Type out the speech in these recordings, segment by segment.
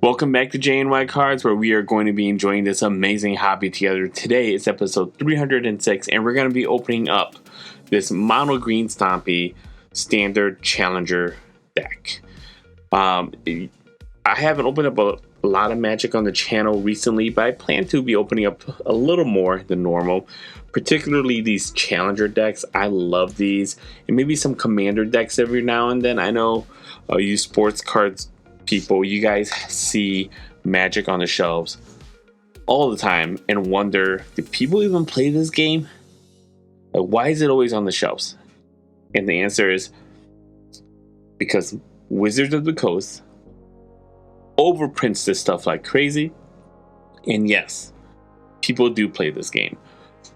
Welcome back to J&Y Cards, where we are going to be enjoying this amazing hobby together. Today is episode 306, and we're going to be opening up this mono green Stompy standard challenger deck. I haven't opened up a lot of Magic on the channel recently, but I plan to be opening up a little more than normal, particularly these challenger decks. I love these, and maybe some commander decks every now and then. I know you sports cards people, you guys see Magic on the shelves all the time and wonder, do people even play this game? Like, why is it always on the shelves? And the answer is because Wizards of the Coast overprints this stuff like crazy. And yes, people do play this game.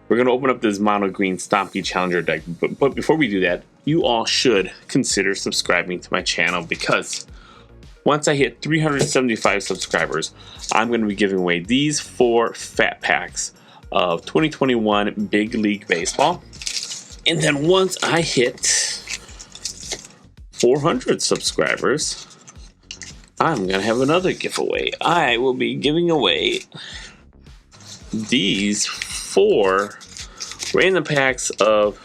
We're going to open up this mono green Stompy challenger deck, but before we do that, you all should consider subscribing to my channel, because once I hit 375 subscribers, I'm going to be giving away these 4 fat packs of 2021 Big League Baseball. And then once I hit 400 subscribers, I'm going to have another giveaway. I will be giving away these 4 random packs of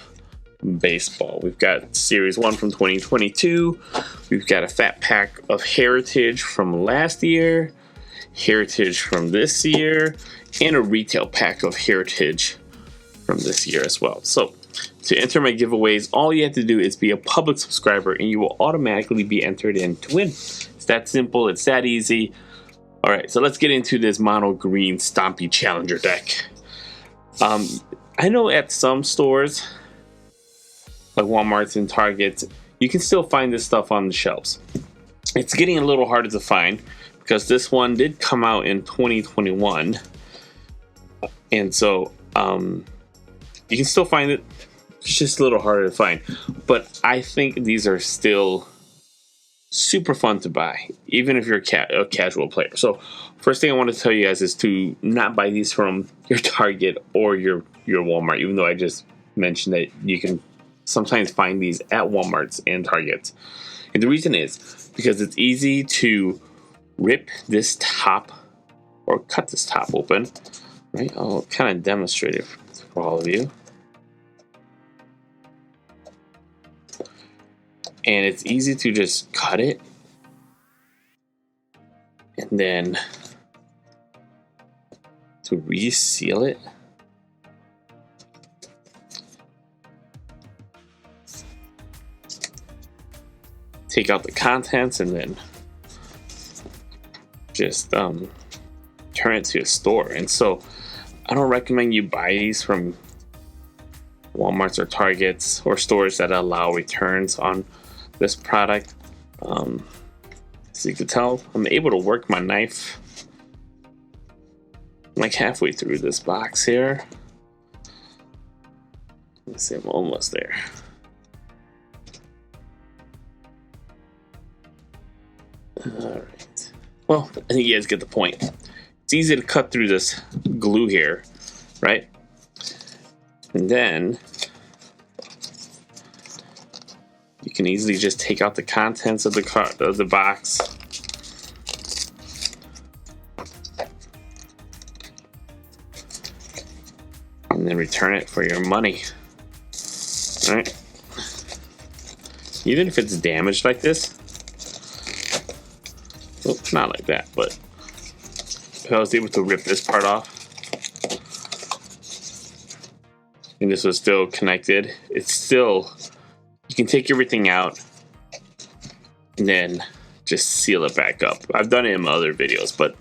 baseball. We've got Series 1 from 2022. We've got a fat pack of Heritage from last year, Heritage from this year, and a retail pack of Heritage from this year as well. So to enter my giveaways, all you have to do is be a public subscriber and you will automatically be entered in to win. It's that simple. It's that easy. All right, so let's get into this mono green Stompy challenger deck. I know at some stores like Walmart's and Target's, you can still find this stuff on the shelves. It's getting a little harder to find because this one did come out in 2021, and so you can still find it. It's just a little harder to find, but I think these are still super fun to buy, even if you're a casual player. So first thing I want to tell you guys is to not buy these from your Target or your Walmart, even though I just mentioned that you can sometimes find these at Walmart's and Targets. And the reason is because it's easy to rip this top or cut this top open, right? I'll kind of demonstrate it for all of you. And it's easy to just cut it and then to reseal it. Take out the contents and then just turn it to a store. And so I don't recommend you buy these from Walmart's or Target's or stores that allow returns on this product. As you can tell, I'm able to work my knife like halfway through this box here. Let's see, I'm almost there. Alright. Well, I think you guys get the point. It's easy to cut through this glue here, right? And then you can easily just take out the contents of the box. And then return it for your money. Alright. Even if it's damaged like this, well, not like that, but if I was able to rip this part off and this was still connected, it's still, you can take everything out and then just seal it back up. I've done it in my other videos, but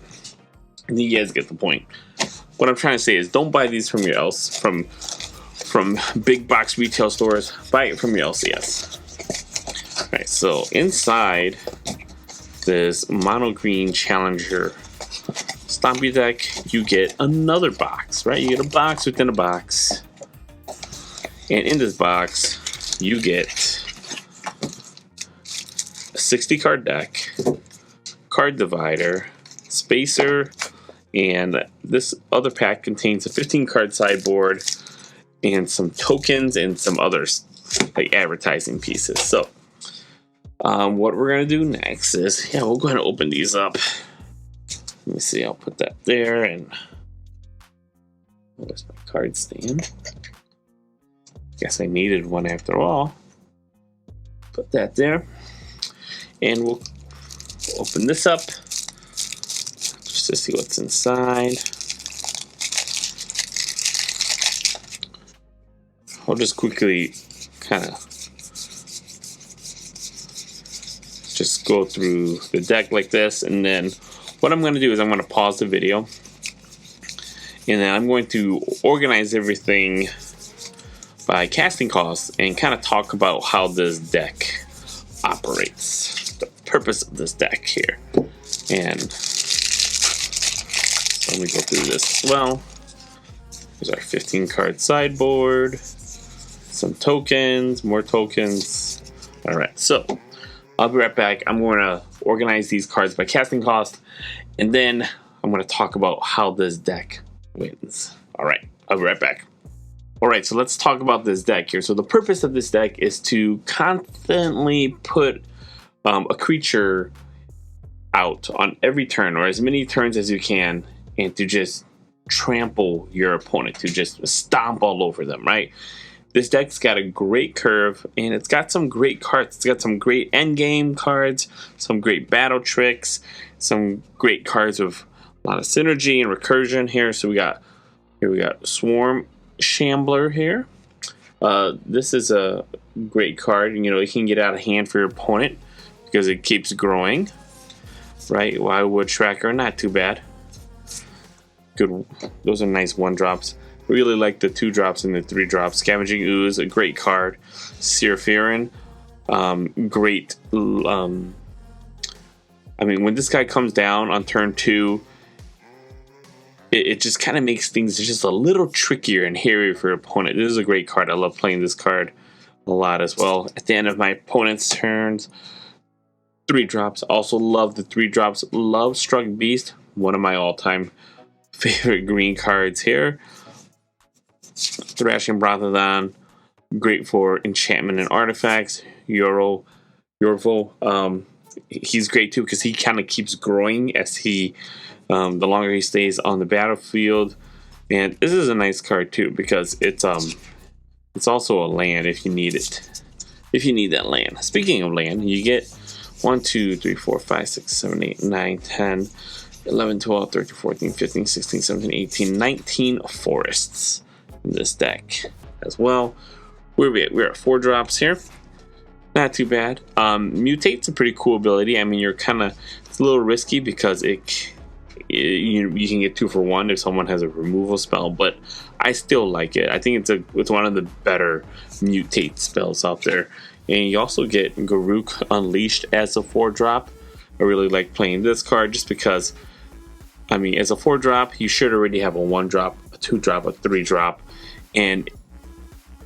you guys get the point. What I'm trying to say is, don't buy these from from big box retail stores. Buy it from your LCS. All right, so inside this mono green challenger Stompy deck, you get another box, right? You get a box within a box, and in this box you get a 60 card deck, card divider, spacer, and this other pack contains a 15 card sideboard and some tokens and some others like advertising pieces. So what we're gonna do next is, we'll go ahead and open these up. Let me see, I'll put that there, and there's my card stand. Guess I needed one after all. Put that there, and we'll open this up just to see what's inside. I'll just quickly kind of just go through the deck like this, and then what I'm going to do is I'm going to pause the video, and then I'm going to organize everything by casting costs and kind of talk about how this deck operates, the purpose of this deck here. And so let me go through this as well. Here's our 15 card sideboard, some tokens, more tokens. All right, so I'll be right back. I'm going to organize these cards by casting cost, and then I'm going to talk about how this deck wins. All right, I'll be right back. All right, so let's talk about this deck here. So the purpose of this deck is to constantly put a creature out on every turn, or as many turns as you can, and to just trample your opponent, to just stomp all over them, right? This deck's got a great curve, and it's got some great cards. It's got some great endgame cards, some great battle tricks, some great cards with a lot of synergy and recursion here. So we got Swarm Shambler here. This is a great card. You know, it can get out of hand for your opponent because it keeps growing, right? Wildwood Tracker, not too bad. Good. Those are nice 1-drops. Really like the 2-drops and the 3-drops. Scavenging Ooze, a great card. Searfirin, great. I mean, when this guy comes down on turn 2, it just kind of makes things just a little trickier and hairier for your opponent. This is a great card. I love playing this card a lot as well. At the end of my opponent's turns, 3-drops. Also love the 3-drops. Love Struck Beast, one of my all-time favorite green cards here. Thrashing Brothadon, great for enchantment and artifacts. Yorvo, he's great too because he kind of keeps growing as he, the longer he stays on the battlefield. And this is a nice card too because it's also a land if you need it. If you need that land. Speaking of land, you get 1, 2, 3, 4, 5, 6, 7, 8, 9, 10, 11, 12, 13, 14, 15, 16, 17, 18, 19 forests in this deck as well. We're at 4-drops here. Not too bad. Mutate's a pretty cool ability. I mean, it's a little risky because you can get 2 for 1 if someone has a removal spell, but I still like it. I think it's one of the better mutate spells out there. And you also get Garruk Unleashed as a 4-drop. I really like playing this card just because, I mean, as a 4-drop, you should already have a 1-drop, a 2-drop, a 3-drop, and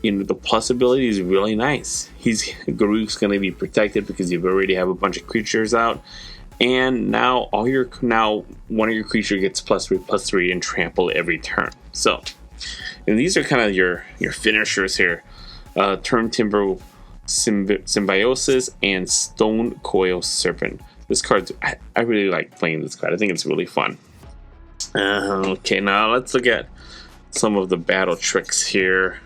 you know the plus ability is really nice. Garruk's going to be protected because you already have a bunch of creatures out, and now one of your creatures gets +3/+3 and trample every turn. So, and these are kind of your finishers here: Turn Timber Symbiosis and Stone Coil Serpent. This card, I really like playing this card. I think it's really fun. Okay, now let's look at some of the battle tricks here.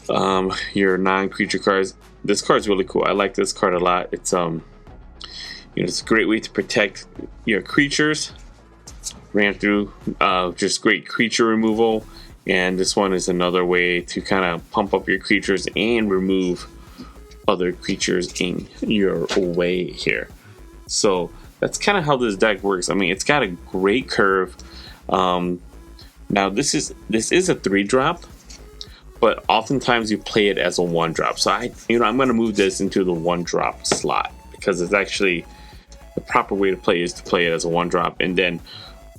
Your non-creature cards. This card's really cool. I like this card a lot. It's it's a great way to protect your creatures. Ran through just great creature removal, and this one is another way to kind of pump up your creatures and remove other creatures in your way here. So that's kind of how this deck works. I mean, it's got a great curve. Now this is a 3-drop, but oftentimes you play it as a 1-drop. So I'm going to move this into the 1-drop slot because it's actually the proper way to play is to play it as a 1-drop and then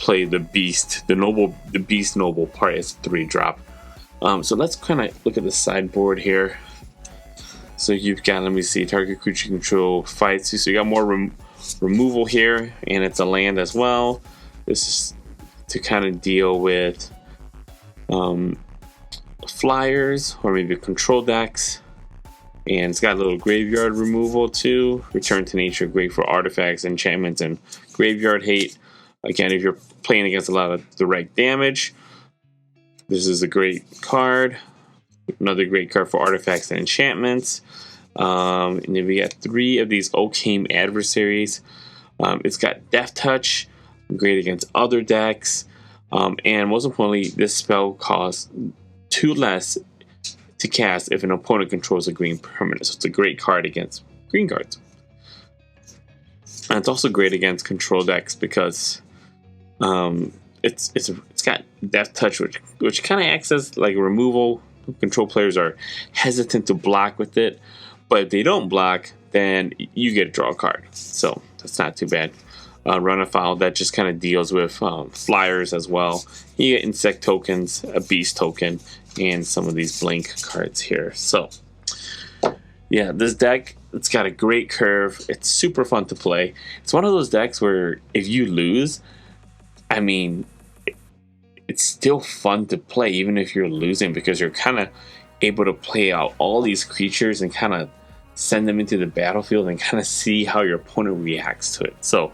play the beast, the beast noble part as a 3-drop. So let's kind of look at the sideboard here. So you've got, let me see, target creature control fights. So you got more removal here, and it's a land as well. This is to kind of deal with flyers or maybe control decks. And it's got a little graveyard removal too. Return to nature, great for artifacts, enchantments, and graveyard hate. Again, if you're playing against a lot of direct damage, this is a great card. Another great card for artifacts and enchantments. And then we got 3 of these Okame adversaries. It's got Death Touch, great against other decks. And most importantly, this spell costs 2 less to cast if an opponent controls a green permanent. So it's a great card against green cards. And it's also great against control decks because it's got Death Touch, which kind of acts as like a removal. Control players are hesitant to block with it, but if they don't block, then you get to draw a card. So that's not too bad. Run afoul, that just kind of deals with flyers as well. You get insect tokens, a beast token, and some of these blank cards here. So yeah, this deck, it's got a great curve. It's super fun to play. It's one of those decks where if you lose, I mean, it's still fun to play even if you're losing, because you're kind of able to play out all these creatures and kind of send them into the battlefield and kind of see how your opponent reacts to it. So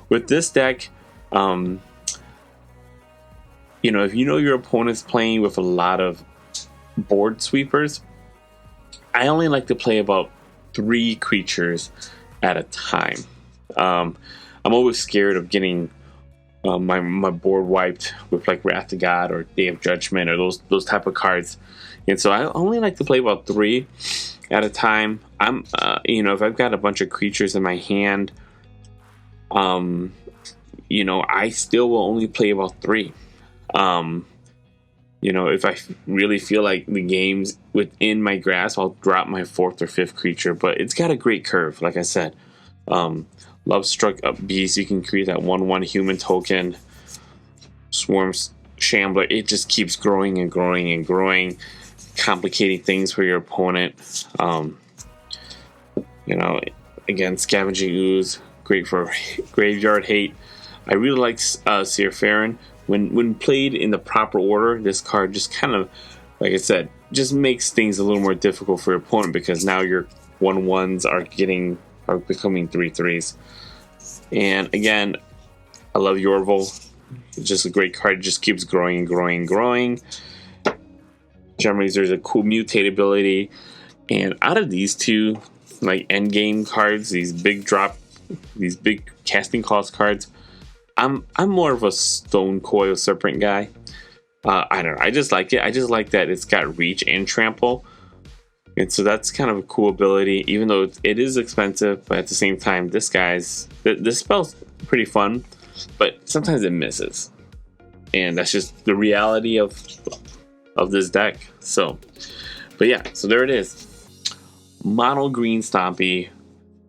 with this deck, you know, if you know your opponent's playing with a lot of board sweepers, I only like to play about 3 creatures at a time. I'm always scared of getting my board wiped with like Wrath of God or Day of Judgment or those type of cards, and so I only like to play about 3 at a time. I'm you know, if I've got a bunch of creatures in my hand, you know, I still will only play about 3. You know, if I really feel like the game's within my grasp, I'll drop my 4th or 5th creature. But it's got a great curve, like I said. Love Struck Up Beast, you can create that 1/1 human token. Swarms Shambler, it just keeps growing and growing and growing, complicating things for your opponent. You know, again, Scavenging Ooze, great for Graveyard Hate. I really like Seer Farron. When played in the proper order, this card just kind of, like I said, just makes things a little more difficult for your opponent, because now your 1/1s are becoming 3/3s. And again, I love Yorvil. It's just a great card. It just keeps growing and growing and growing. Generally, there's a cool mutate ability. And out of these 2, like end game cards, these big casting cost cards, I'm more of a Stone Coil Serpent guy. I don't know. I just like it. I just like that it's got reach and trample. And so that's kind of a cool ability, even though it is expensive, but at the same time, this spell's pretty fun, but sometimes it misses. And that's just the reality of this deck. So, but yeah, so there it is. Mono Green Stompy.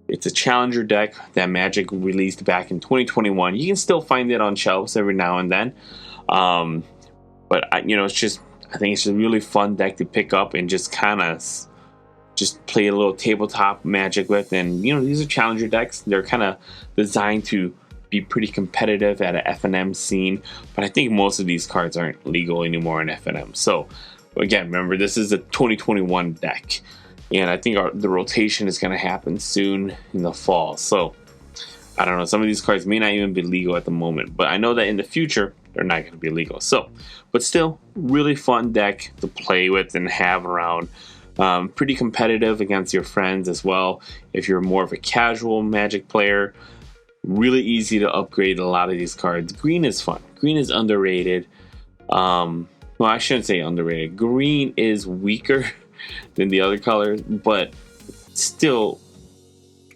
It's a challenger deck that Magic released back in 2021. You can still find it on shelves every now and then. But you know, I think it's just a really fun deck to pick up and just kind of just play a little tabletop Magic with. And you know, these are challenger decks. They're kind of designed to be pretty competitive at an FNM scene. But I think most of these cards aren't legal anymore in FNM. So again, remember, this is a 2021 deck. And I think the rotation is going to happen soon in the fall. So, I don't know. Some of these cards may not even be legal at the moment. But I know that in the future, they're not going to be legal. So, but still, really fun deck to play with and have around. Pretty competitive against your friends as well. If you're more of a casual Magic player, really easy to upgrade a lot of these cards. Green is fun. Green is underrated. Well, I shouldn't say underrated. Green is weaker than the other colors, but it's still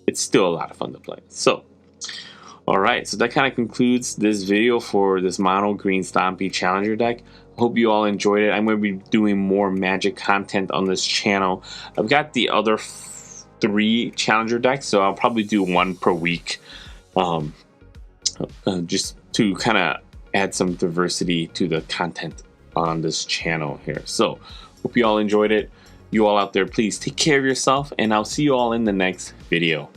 a lot of fun to play. So, alright, so that kind of concludes this video for this Mono Green Stompy Challenger deck. I hope you all enjoyed it. I'm going to be doing more Magic content on this channel. I've got the other 3 Challenger decks, so I'll probably do 1 per week, just to kind of add some diversity to the content on this channel here. So, hope you all enjoyed it. You all out there, please take care of yourself, and I'll see you all in the next video.